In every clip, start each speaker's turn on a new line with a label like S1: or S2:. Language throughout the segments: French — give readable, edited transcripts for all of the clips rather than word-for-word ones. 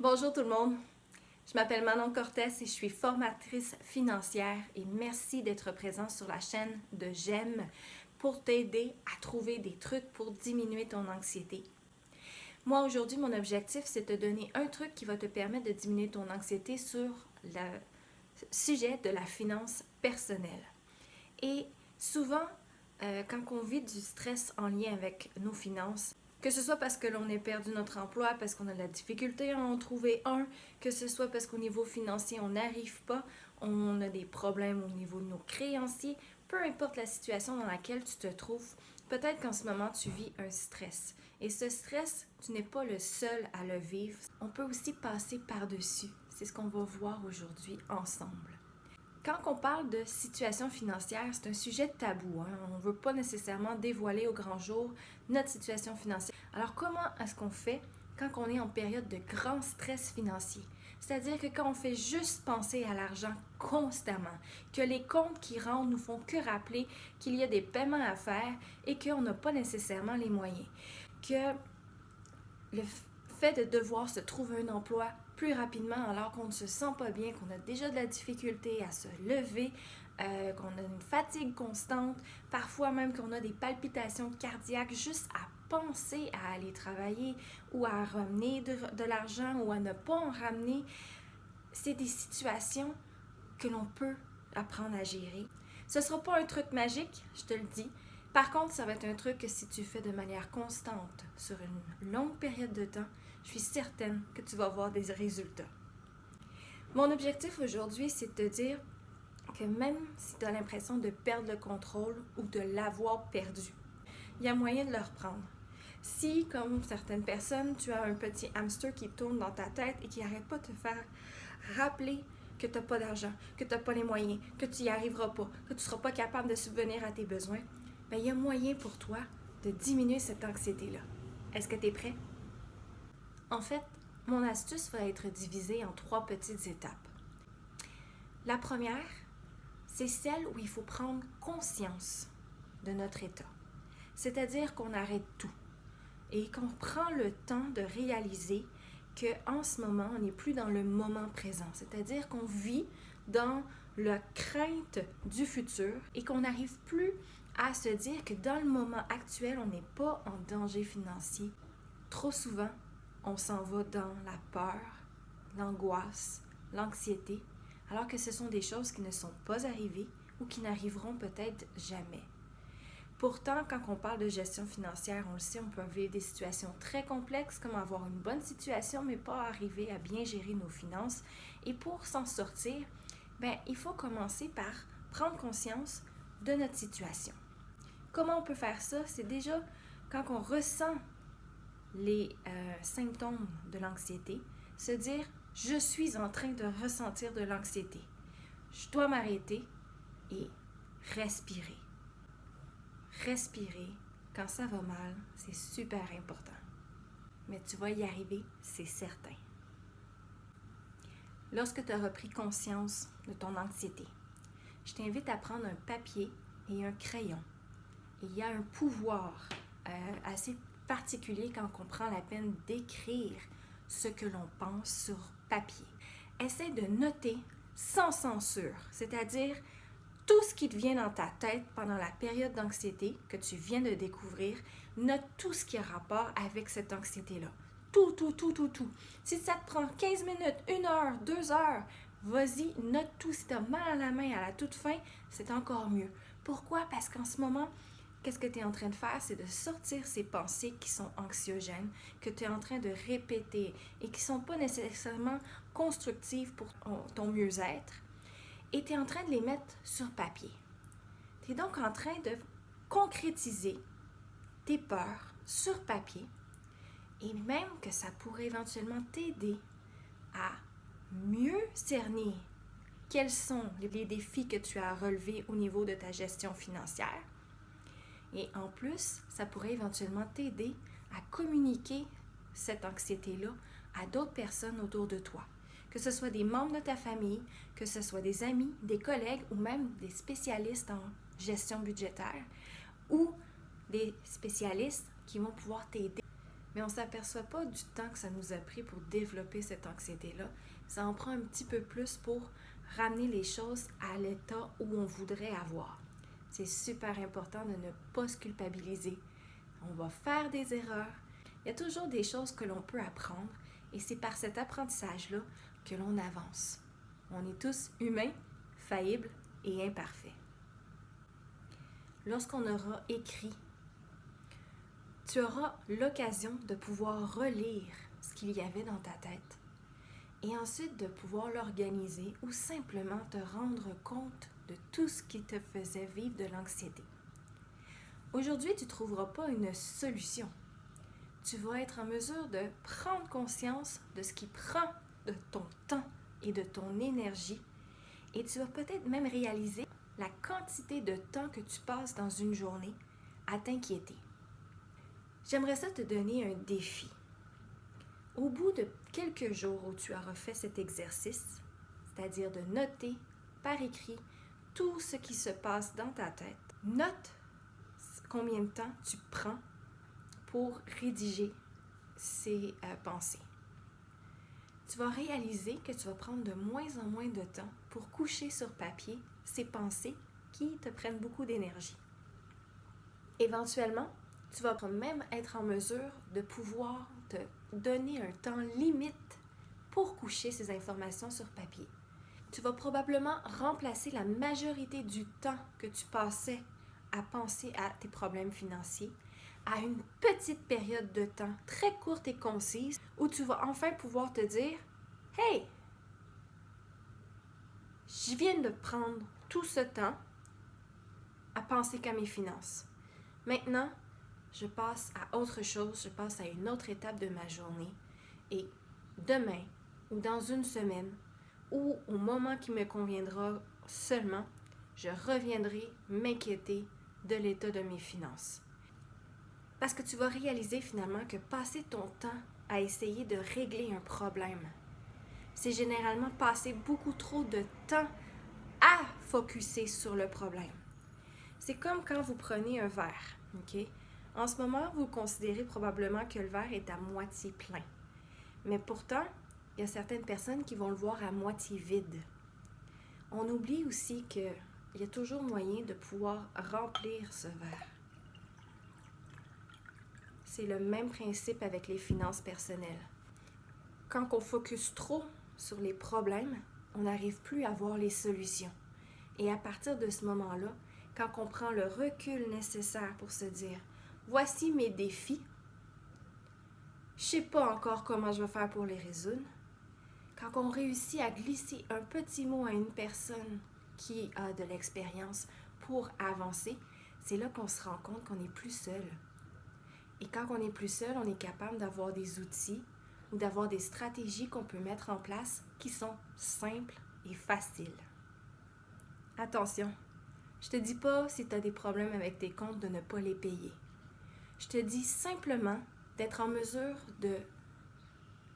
S1: Bonjour tout le monde, je m'appelle Manon Cortès et je suis formatrice financière et merci d'être présent sur la chaîne de J'aime pour t'aider à trouver des trucs pour diminuer ton anxiété. Moi aujourd'hui, mon objectif c'est de te donner un truc qui va te permettre de diminuer ton anxiété sur le sujet de la finance personnelle. Et souvent, quand on vit du stress en lien avec nos finances, que ce soit parce que l'on ait perdu notre emploi, parce qu'on a de la difficulté à en trouver un, que ce soit parce qu'au niveau financier, on n'arrive pas, on a des problèmes au niveau de nos créanciers, peu importe la situation dans laquelle tu te trouves, peut-être qu'en ce moment, tu vis un stress. Et ce stress, tu n'es pas le seul à le vivre. On peut aussi passer par-dessus. C'est ce qu'on va voir aujourd'hui ensemble. Quand on parle de situation financière, c'est un sujet tabou. On ne veut pas nécessairement dévoiler au grand jour notre situation financière. Alors comment est-ce qu'on fait quand on est en période de grand stress financier? C'est-à-dire que quand on fait juste penser à l'argent constamment, que les comptes qui rentrent nous font que rappeler qu'il y a des paiements à faire et qu'on n'a pas nécessairement les moyens. Que le fait de devoir se trouver un emploi plus rapidement alors qu'on ne se sent pas bien, qu'on a déjà de la difficulté à se lever, qu'on a une fatigue constante, parfois même qu'on a des palpitations cardiaques juste à penser à aller travailler ou à ramener de l'argent ou à ne pas en ramener. C'est des situations que l'on peut apprendre à gérer. Ce ne sera pas un truc magique, je te le dis. Par contre, ça va être un truc que si tu fais de manière constante sur une longue période de temps, je suis certaine que tu vas voir des résultats. Mon objectif aujourd'hui, c'est de te dire que même si tu as l'impression de perdre le contrôle ou de l'avoir perdu, il y a moyen de le reprendre. Si, comme certaines personnes, tu as un petit hamster qui tourne dans ta tête et qui n'arrête pas de te faire rappeler que tu n'as pas d'argent, que tu n'as pas les moyens, que tu n'y arriveras pas, que tu ne seras pas capable de subvenir à tes besoins, bien, il y a moyen pour toi de diminuer cette anxiété-là. Est-ce que tu es prêt? En fait, mon astuce va être divisée en 3 petites étapes. La première, c'est celle où il faut prendre conscience de notre état. C'est-à-dire qu'on arrête tout et qu'on prend le temps de réaliser qu'en ce moment, on n'est plus dans le moment présent. C'est-à-dire qu'on vit dans la crainte du futur et qu'on n'arrive plus à se dire que dans le moment actuel, on n'est pas en danger financier. Trop souvent, on s'en va dans la peur, l'angoisse, l'anxiété, alors que ce sont des choses qui ne sont pas arrivées ou qui n'arriveront peut-être jamais. Pourtant, quand on parle de gestion financière, on le sait, on peut vivre des situations très complexes comme avoir une bonne situation mais pas arriver à bien gérer nos finances. Et pour s'en sortir, il faut commencer par prendre conscience de notre situation. Comment on peut faire ça? C'est déjà quand on ressent les symptômes de l'anxiété, se dire « je suis en train de ressentir de l'anxiété. Je dois m'arrêter et respirer ». Respirer quand ça va mal, c'est super important. Mais tu vas y arriver, c'est certain. Lorsque tu auras pris conscience de ton anxiété, je t'invite à prendre un papier et un crayon. Et il y a un pouvoir assez particulier quand on prend la peine d'écrire ce que l'on pense sur papier. Essaie de noter sans censure, c'est-à-dire tout ce qui te vient dans ta tête pendant la période d'anxiété que tu viens de découvrir, note tout ce qui a rapport avec cette anxiété-là. Tout. Si ça te prend 15 minutes, 1 heure, 2 heures, vas-y, note tout. Si tu as mal à la main à la toute fin, c'est encore mieux. Pourquoi? Parce qu'en ce moment, qu'est-ce que tu es en train de faire? C'est de sortir ces pensées qui sont anxiogènes, que tu es en train de répéter et qui ne sont pas nécessairement constructives pour ton mieux-être. Et tu es en train de les mettre sur papier. Tu es donc en train de concrétiser tes peurs sur papier et même que ça pourrait éventuellement t'aider à mieux cerner quels sont les défis que tu as à relever au niveau de ta gestion financière. Et en plus, ça pourrait éventuellement t'aider à communiquer cette anxiété-là à d'autres personnes autour de toi. Que ce soit des membres de ta famille, que ce soit des amis, des collègues ou même des spécialistes en gestion budgétaire ou des spécialistes qui vont pouvoir t'aider mais on ne s'aperçoit pas du temps que ça nous a pris pour développer cette anxiété-là. Ça en prend un petit peu plus pour ramener les choses à l'état où on voudrait avoir. C'est super important de ne pas se culpabiliser. On va faire des erreurs. Il y a toujours des choses que l'on peut apprendre et c'est par cet apprentissage-là que l'on avance. On est tous humains, faillibles et imparfaits. Lorsqu'on aura écrit, tu auras l'occasion de pouvoir relire ce qu'il y avait dans ta tête et ensuite de pouvoir l'organiser ou simplement te rendre compte de tout ce qui te faisait vivre de l'anxiété. Aujourd'hui, tu ne trouveras pas une solution. Tu vas être en mesure de prendre conscience de ce qui prend de ton temps et de ton énergie et tu vas peut-être même réaliser la quantité de temps que tu passes dans une journée à t'inquiéter. J'aimerais ça te donner un défi. Au bout de quelques jours où tu auras fait cet exercice, c'est-à-dire de noter par écrit tout ce qui se passe dans ta tête, note combien de temps tu prends pour rédiger ces pensées. Tu vas réaliser que tu vas prendre de moins en moins de temps pour coucher sur papier ces pensées qui te prennent beaucoup d'énergie. Éventuellement, tu vas même être en mesure de pouvoir te donner un temps limite pour coucher ces informations sur papier. Tu vas probablement remplacer la majorité du temps que tu passais à penser à tes problèmes financiers à une petite période de temps très courte et concise où tu vas enfin pouvoir te dire « Hey, je viens de prendre tout ce temps à penser qu'à mes finances. Maintenant, je passe à autre chose, je passe à une autre étape de ma journée et demain ou dans une semaine ou au moment qui me conviendra seulement, je reviendrai m'inquiéter de l'état de mes finances. » Parce que tu vas réaliser finalement que passer ton temps à essayer de régler un problème, c'est généralement passer beaucoup trop de temps à focusser sur le problème. C'est comme quand vous prenez un verre, ok? En ce moment, vous considérez probablement que le verre est à moitié plein. Mais pourtant, il y a certaines personnes qui vont le voir à moitié vide. On oublie aussi qu'il y a toujours moyen de pouvoir remplir ce verre. C'est le même principe avec les finances personnelles. Quand on focus trop sur les problèmes, on n'arrive plus à voir les solutions. Et à partir de ce moment-là, quand on prend le recul nécessaire pour se dire « Voici mes défis, je ne sais pas encore comment je vais faire pour les résoudre », quand on réussit à glisser un petit mot à une personne qui a de l'expérience pour avancer, c'est là qu'on se rend compte qu'on n'est plus seul. Et quand on n'est plus seul, on est capable d'avoir des outils ou d'avoir des stratégies qu'on peut mettre en place qui sont simples et faciles. Attention, je te dis pas si tu as des problèmes avec tes comptes de ne pas les payer. Je te dis simplement d'être en mesure de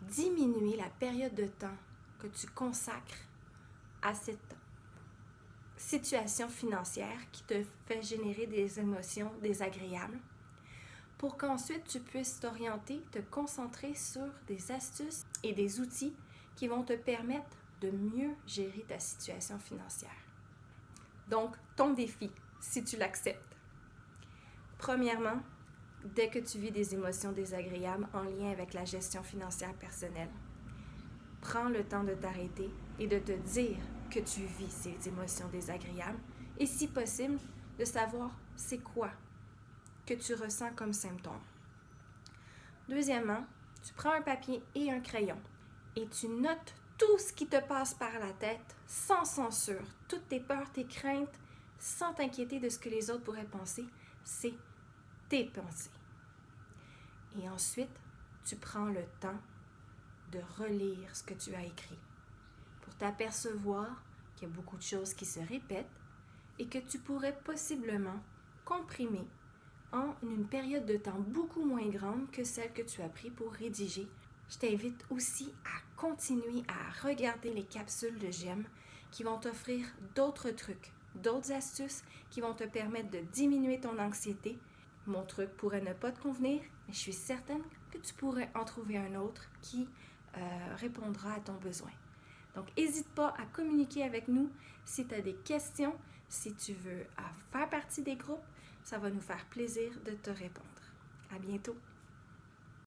S1: diminuer la période de temps que tu consacres à cette situation financière qui te fait générer des émotions désagréables pour qu'ensuite tu puisses t'orienter, te concentrer sur des astuces et des outils qui vont te permettre de mieux gérer ta situation financière. Donc, ton défi, si tu l'acceptes. Premièrement, dès que tu vis des émotions désagréables en lien avec la gestion financière personnelle, prends le temps de t'arrêter et de te dire que tu vis ces émotions désagréables et si possible, de savoir c'est quoi que tu ressens comme symptôme. Deuxièmement, tu prends un papier et un crayon et tu notes tout ce qui te passe par la tête sans censure, toutes tes peurs, tes craintes, sans t'inquiéter de ce que les autres pourraient penser, c'est tes pensées. Et ensuite, tu prends le temps de relire ce que tu as écrit pour t'apercevoir qu'il y a beaucoup de choses qui se répètent et que tu pourrais possiblement comprimer en une période de temps beaucoup moins grande que celle que tu as pris pour rédiger. Je t'invite aussi à continuer à regarder les capsules de GEM qui vont t'offrir d'autres trucs, d'autres astuces qui vont te permettre de diminuer ton anxiété. Mon truc pourrait ne pas te convenir, mais je suis certaine que tu pourrais en trouver un autre qui répondra à ton besoin. Donc, n'hésite pas à communiquer avec nous si tu as des questions, si tu veux faire partie des groupes. Ça va nous faire plaisir de te répondre. À bientôt!